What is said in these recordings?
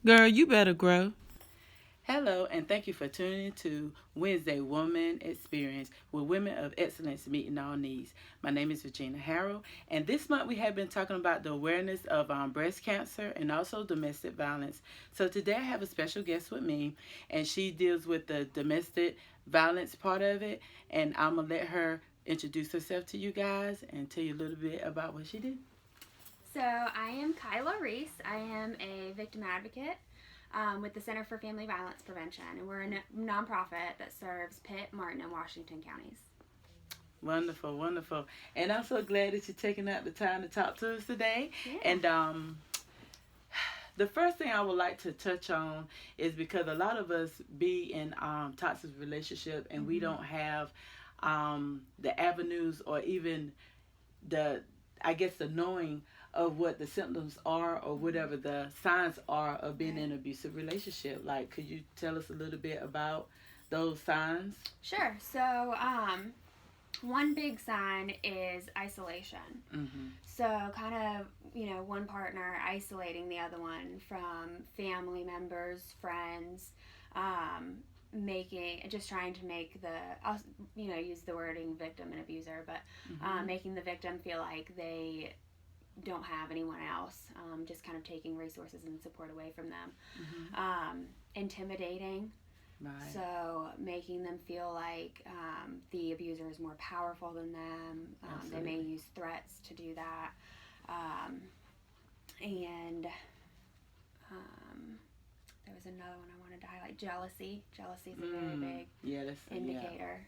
Girl, you better grow. Hello, and thank you for tuning in to Wednesday Woman Experience with women of excellence meeting all needs. My name is Regina Harrell, and this month we have been talking about the awareness of breast cancer and also domestic violence. So today I have a special guest with me, and she deals with the domestic violence part of it, and I'm going to let her introduce herself to you guys and tell you a little bit about what she did. So I am Kyla Reese. I am a victim advocate with the Center for Family Violence Prevention, and we're a nonprofit that serves Pitt, Martin, and Washington counties. Wonderful, wonderful. And I'm so glad that you're taking out the time to talk to us today. Yeah. And the first thing I would like to touch on is because a lot of us be in toxic relationship and we don't have the avenues or even the I guess the knowing of what the symptoms are or whatever the signs are of being in an abusive relationship. Like, could you tell us a little bit about those signs? Sure. So one big sign is isolation. Mm-hmm. So kind of, one partner isolating the other one from family members, friends, just trying to make I'll use the wording victim and abuser, but making the victim feel like they don't have anyone else, just kind of taking resources and support away from them. Intimidating. Right. So making them feel like the abuser is more powerful than them. They may use threats to do that. And there was another one I wanted to highlight. Jealousy. Jealousy is a very big indicator.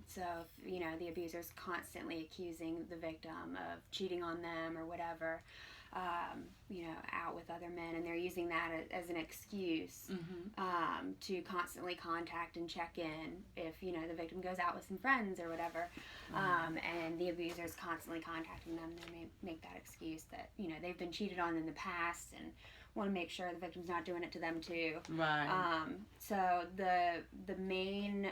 So if, the abuser's constantly accusing the victim of cheating on them or whatever, out with other men, and they're using that as an excuse to constantly contact and check in if, the victim goes out with some friends or whatever, and the abuser's constantly contacting them. They may make that excuse that, they've been cheated on in the past and want to make sure the victim's not doing it to them too. Right. So the main,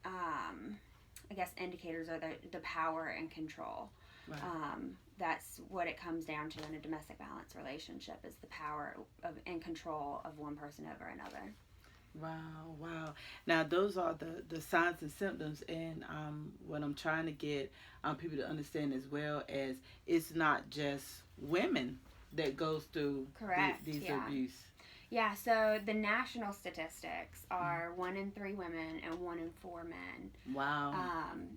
I guess, indicators are the power and control. Right. That's what it comes down to in a domestic violence relationship, is the power and control of one person over another. Wow, wow. Now, those are the signs and symptoms, and what I'm trying to get people to understand as well as it's not just women that goes through these abuse. Yeah, so the national statistics are 1 in 3 women and 1 in 4 men. Wow.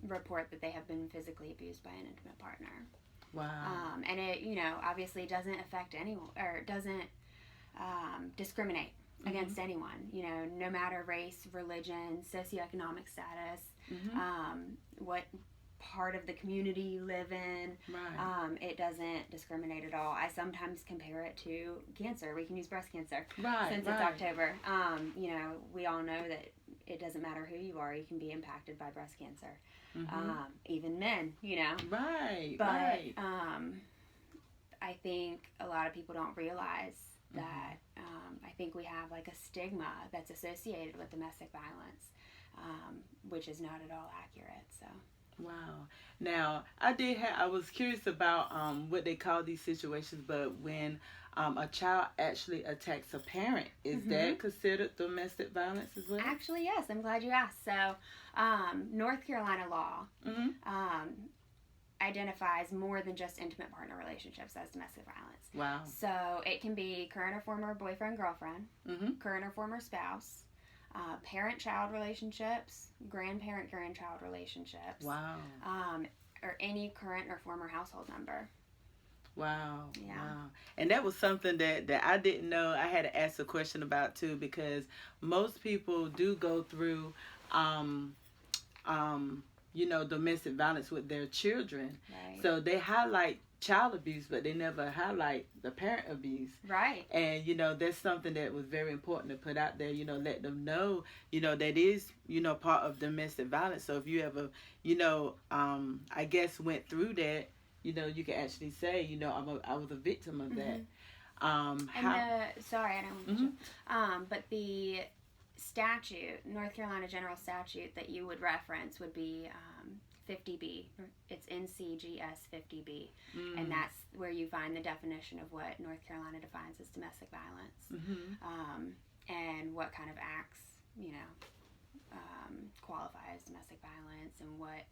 Report that they have been physically abused by an intimate partner. Wow. And it, obviously doesn't affect anyone, or doesn't discriminate against anyone. No matter race, religion, socioeconomic status, what part of the community you live in. Right. It doesn't discriminate at all. I sometimes compare it to cancer. We can use breast cancer. Right. Since it's October. We all know that it doesn't matter who you are, you can be impacted by breast cancer. Even men, Right. But right. I think a lot of people don't realize that I think we have like a stigma that's associated with domestic violence, which is not at all accurate. So. Wow. Now, I was curious about what they call these situations, but when a child actually attacks a parent, is that considered domestic violence as well? Actually, yes. I'm glad you asked. So, North Carolina law identifies more than just intimate partner relationships as domestic violence. Wow. So, it can be current or former boyfriend, girlfriend, current or former spouse, parent-child relationships, grandparent-grandchild relationships. Wow. Or any current or former household member. Wow. Yeah. Wow. And that was something that I didn't know. I had to ask a question about too, because most people do go through domestic violence with their children. Right. So they highlight child abuse, but they never highlight the parent abuse. Right. And, that's something that was very important to put out there, let them know, that is, part of domestic violence. So if you ever, I guess went through that, you can actually say, I was a victim of that. Sorry, I don't want to, but the statute, North Carolina general statute that you would reference would be 50B. It's NCGS 50B. And that's where you find the definition of what North Carolina defines as domestic violence. And what kind of acts, qualify as domestic violence, and what,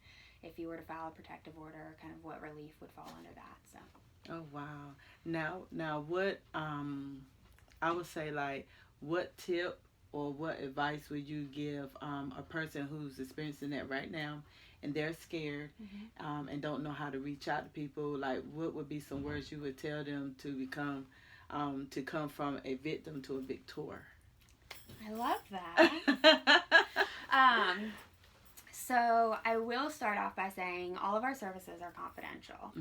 if you were to file a protective order, kind of what relief would fall under that. So. Oh, wow. Now what, I would say, like, what tip or what advice would you give a person who's experiencing that right now, and they're scared and don't know how to reach out to people? Like, what would be some words you would tell them to come from a victim to a victor? I love that. So I will start off by saying all of our services are confidential.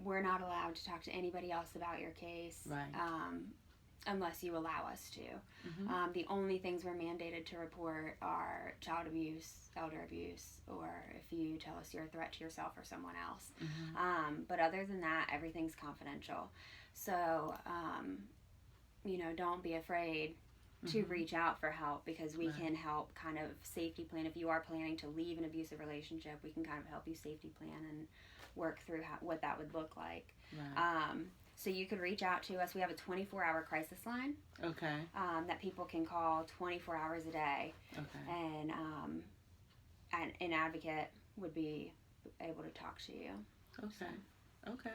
We're not allowed to talk to anybody else about your case. Right. Unless you allow us to. The only things we're mandated to report are child abuse, elder abuse, or if you tell us you're a threat to yourself or someone else. But other than that, everything's confidential. So, don't be afraid to reach out for help, because we can help kind of safety plan. If you are planning to leave an abusive relationship, we can kind of help you safety plan and work through what that would look like. Right. So you could reach out to us. We have a 24-hour crisis line. Okay. That people can call 24 hours a day. Okay. And an advocate would be able to talk to you. Okay. So. Okay.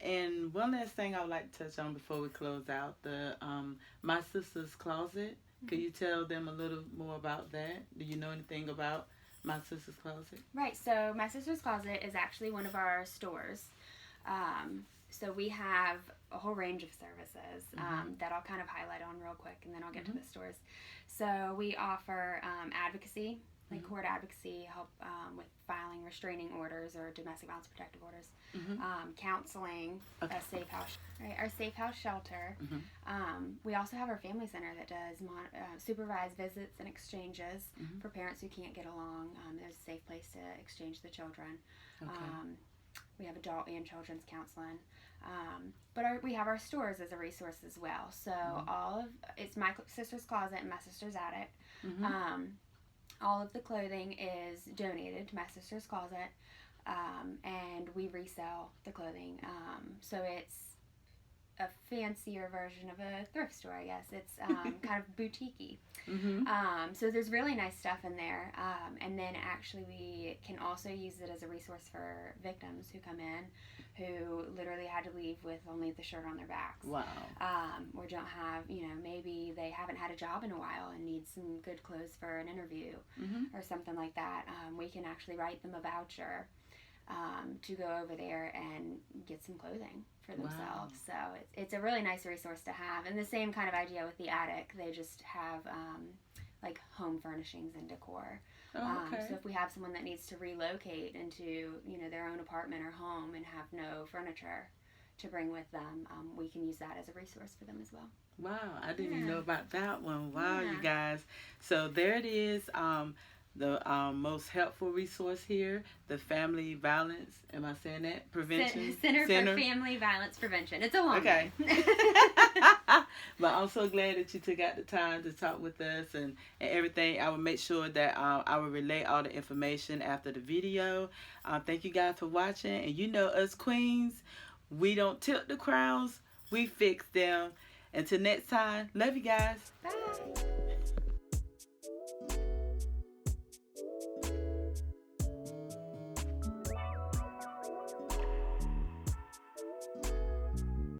And one last thing I would like to touch on before we close out, the My Sister's Closet. Could you tell them a little more about that? Do you know anything about My Sister's Closet? Right. So My Sister's Closet is actually one of our stores. So we have a whole range of services that I'll kind of highlight on real quick, and then I'll get to the stores. So we offer advocacy, like court advocacy, help with filing restraining orders or domestic violence protective orders, counseling, a safe house, right? Our safe house shelter. We also have our family center that does supervised visits and exchanges for parents who can't get along. There's a safe place to exchange the children. Okay. We have adult and children's counseling. But we have our stores as a resource as well. So it's My Sister's Closet and My Sister's Attic. All of the clothing is donated to My Sister's Closet, and we resell the clothing. So it's a fancier version of a thrift store, I guess. It's kind of boutique-y. So there's really nice stuff in there. And then actually we can also use it as a resource for victims who come in who literally had to leave with only the shirt on their backs. Wow. Or don't have, maybe they haven't had a job in a while and need some good clothes for an interview or something like that. We can actually write them a voucher to go over there and get some clothing for themselves. Wow. So it's a really nice resource to have. And the same kind of idea with the attic. They just have like home furnishings and decor. Oh, okay. So if we have someone that needs to relocate into their own apartment or home and have no furniture to bring with them, we can use that as a resource for them as well. Wow, I didn't even know about that one. Wow, you guys. So there it is. The most helpful resource here, the Family Violence, am I saying that? Prevention? Center for Family Violence Prevention. It's a long name. But I'm so glad that you took out the time to talk with us and everything. I will make sure that I will relay all the information after the video. Thank you guys for watching. And us queens, we don't tilt the crowns, we fix them. Until next time, love you guys. Bye.